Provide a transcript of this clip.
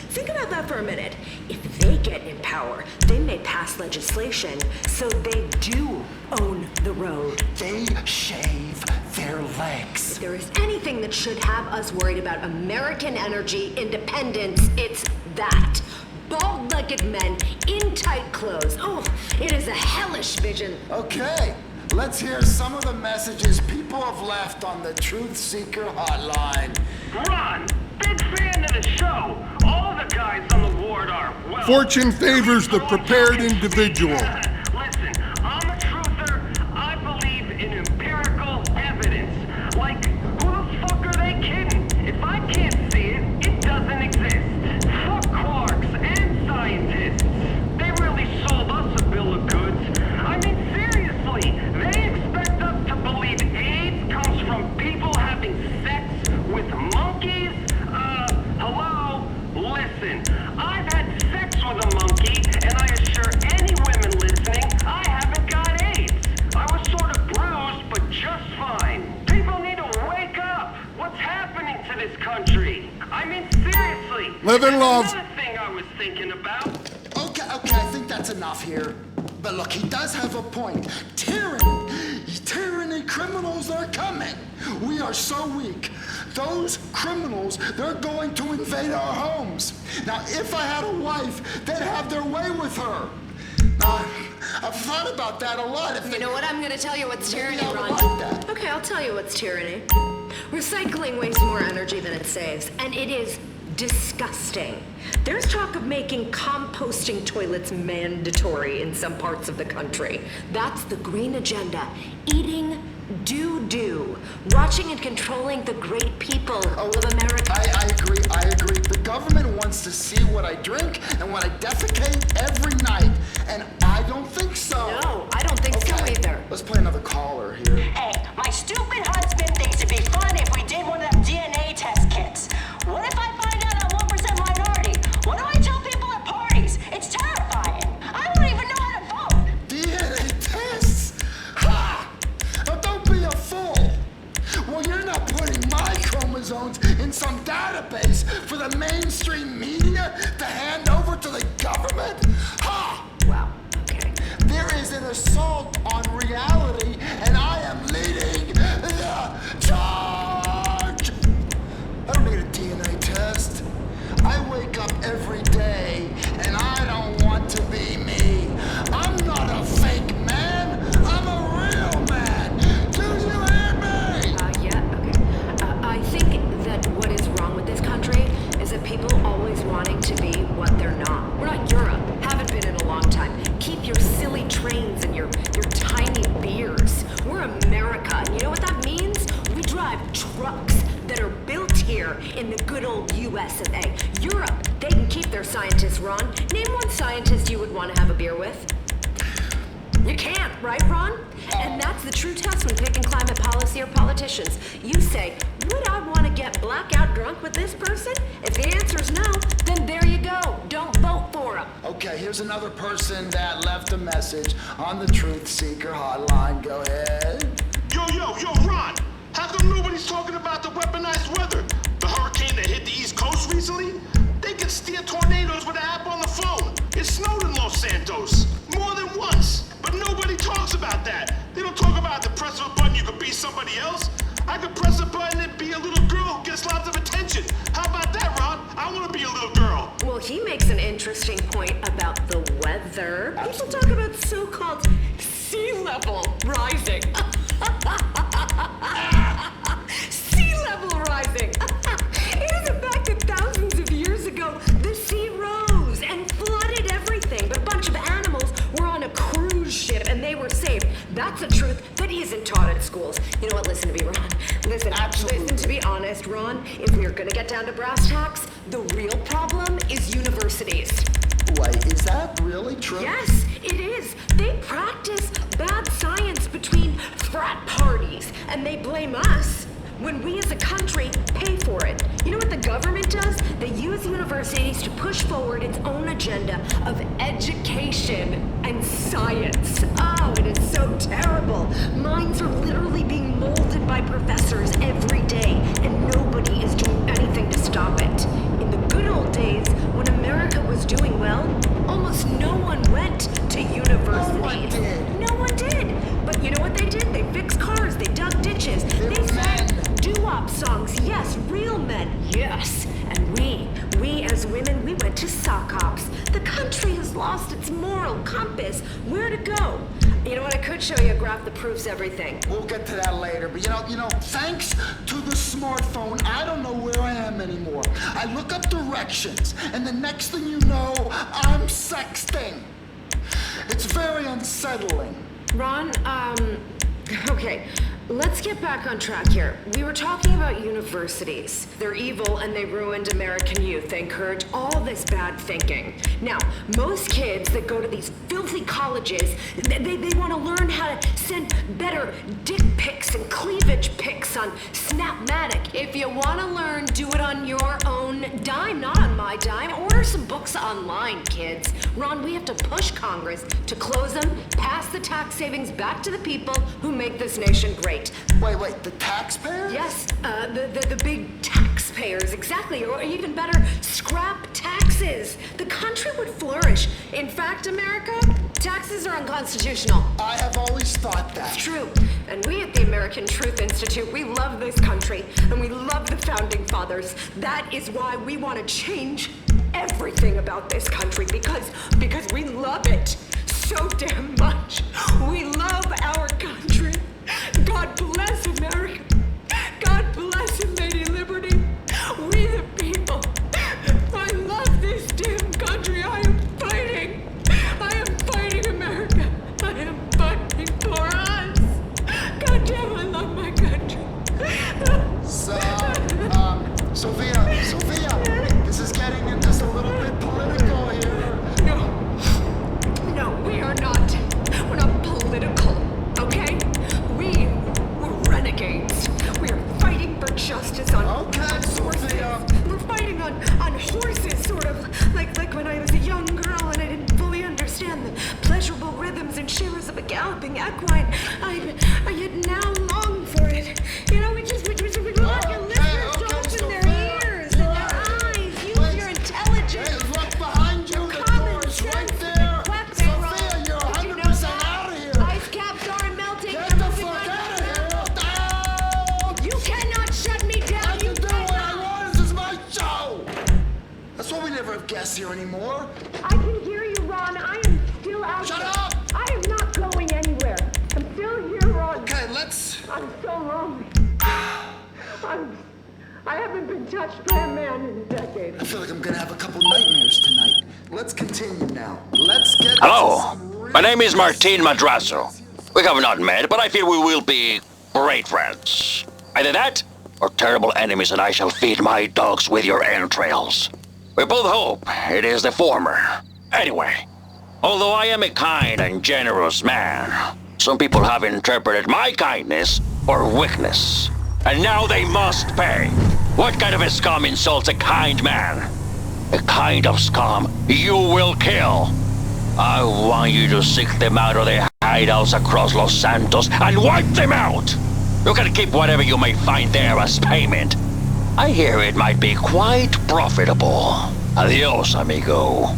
Think about that for a minute. If they get in power, they may pass legislation so they do own the road. They shave their legs. If there is anything that should have us worried about American energy independence, it's that. Bald-legged men in tight clothes. Oh, it is a hellish vision. Okay, let's hear some of the messages people have left on the Truth Seeker hotline. Ron, big fan of the show. All the guys on the ward are, well... Fortune favors the prepared individual. Listen, I'm a truther. I believe in empirical evidence. Like, who the fuck are they kidding? If I can't see it, it doesn't exist. Fuck quarks and scientists. They really sold us a bill of goods. I mean, seriously, they expect us to believe AIDS comes from people having sex with monkeys? Hello? Listen, I've had sex with a monkey, and I assure any women listening, I haven't got AIDS. I was sort of bruised, but just fine. People need to wake up. What's happening to this country? I mean, seriously. Live and love. Another thing I was thinking about. Okay, I think that's enough here. But look, he does have a point. Tyranny criminals are coming. We are so weak. Those criminals, they're going to invade our homes. Now, if I had a wife, they'd have their way with her. Now, I've thought about that a lot. You know what? I'm going to tell you what's tyranny, I Ron. like that. Okay, I'll tell you what's tyranny. Recycling wastes more energy than it saves, and it is disgusting. There's talk of making composting toilets mandatory in some parts of the country. That's the green agenda. Eating doo-doo. Watching and controlling the great people of America. I agree. The government wants to see what I drink and what I defecate every night. And I don't think so. No, I don't think so either. Let's play another caller here. Hey, my stupid husband thinks it'd be fun if we did one of them DNA test kits. What if I find out I'm 1% minority? What do I tell people at parties? It's terrifying. I don't even know how to vote. DNA tests? Ha! Now don't be a fool. Well, you're not putting my chromosomes in some database for the mainstream media to hand over to the government? Ha! Wow, okay. There is an assault on reality, and I am leading the charge! I don't need a DNA test. I wake up every day, and I don't want to be me. I'm not a fake man. I'm a real man. Do you hear me? Yeah, okay. I think that what is wrong with this country is that people always wanting to be what they're not. We're not Europe. Haven't been in a long time. Keep your silly trains and your tiny beers. We're America, and you know what that means? We drive trucks that are built here in the good old US of A. Europe, they can keep their scientists, Ron. Name one scientist you would want to have a beer with. You can't, right, Ron? And that's the true test when picking climate policy or politicians. You say, would I want to get blackout drunk with this person? If the answer's no, then there you go. Don't vote for him. Okay, here's another person that left a message on the Truth Seeker hotline. Go ahead. Yo, Ron! How come nobody's talking about the weaponized weather? The hurricane that hit the East Coast recently? They can steer tornadoes with an app on the phone. It snowed in Los Santos more than once, but nobody talks about that. They don't talk about the press of a button you could be somebody else. I could press a button and be a little girl who gets lots of attention. How about that, Ron? I want to be a little girl. Well, he makes an interesting point about the weather. People talk about so-called sea level rising. Sea level rising. It is a fact that thousands of years ago, the sea rose and flooded everything. But a bunch of animals were on a cruise ship and they were saved. That's a truth that isn't taught at schools. You know what? Listen to me, Ron. Listen, to be honest, Ron, if we're gonna get down to brass tacks, the real problem is universities. Wait, is that really true? Yes, it is. They practice bad science between frat parties, and they blame us when we as a country pay for it. You know what the government does? They use universities to push forward its own agenda of education and science. Oh, it is so terrible. Minds are literally being molded by professors every day, and nobody is doing anything to stop it. In the good old days, And we as women, we went to sock ops. The country has lost its moral compass. Where to go? You know what? I could show you a graph that proves everything. We'll get to that later, but you know, thanks to the smartphone, I don't know where I am anymore. I look up directions, and the next thing you know, I'm sexting. It's very unsettling. Ron, okay. Let's get back on track here. We were talking about universities. They're evil and they ruined American youth. They encourage all this bad thinking. Now, most kids that go to these filthy colleges, they want to learn how to send better dick pics and cleavage pics on Snapmatic. If you want to learn, do it on your own dime, not on my dime. Order some books online, kids. Ron, we have to push Congress to close them, pass the tax savings back to the people who make this nation great. Wait, the taxpayers? Yes, the big taxpayers, exactly. Or even better, scrap taxes. The country would flourish. In fact, America, taxes are unconstitutional. I have always thought that. It's true. And we at the American Truth Institute, we love this country. And we love the Founding Fathers. That is why we want to change everything about this country. Because we love it so damn much. We love our country. God bless America. God bless and Lady Liberty. We the people. I love this damn country. I am fighting. I am fighting America. I am fighting for us. God damn, I love my country. Sophia, this is getting just a little bit political here. No, we are not. We're not political, okay? We're renegades. We are fighting for justice on horses. We're fighting on horses, sort of like when I was a young girl and I didn't fully understand the pleasurable rhythms and shivers of a galloping equine. I yet now long for it. You know, we want your listeners to open their ears and their eyes. Use your intelligence. Hey, look behind you. The door's right there. Sophia, you're 100% out of here. Ice caps aren't melting. Get the fuck out of here. You cannot shut me down. I can do what I want. This is my show. That's why we never have guests here anymore. I can hear you, Ron. I am still out. Shut there. up. I am not going anywhere. I'm still here, Ron. Okay, I'm so lonely. I haven't been touched by a man in a decade. I feel like I'm gonna have a couple nightmares tonight. Let's continue now. Let's get Hello, my name is Martin Madrazo. We have not met, but I feel we will be great friends. Either that, or terrible enemies and I shall feed my dogs with your entrails. We both hope it is the former. Anyway, although I am a kind and generous man, some people have interpreted my kindness for weakness. And now they must pay. What kind of a scum insults a kind man? A kind of scum you will kill. I want you to seek them out of their hideouts across Los Santos and wipe them out. You can keep whatever you may find there as payment. I hear it might be quite profitable. Adios, amigo.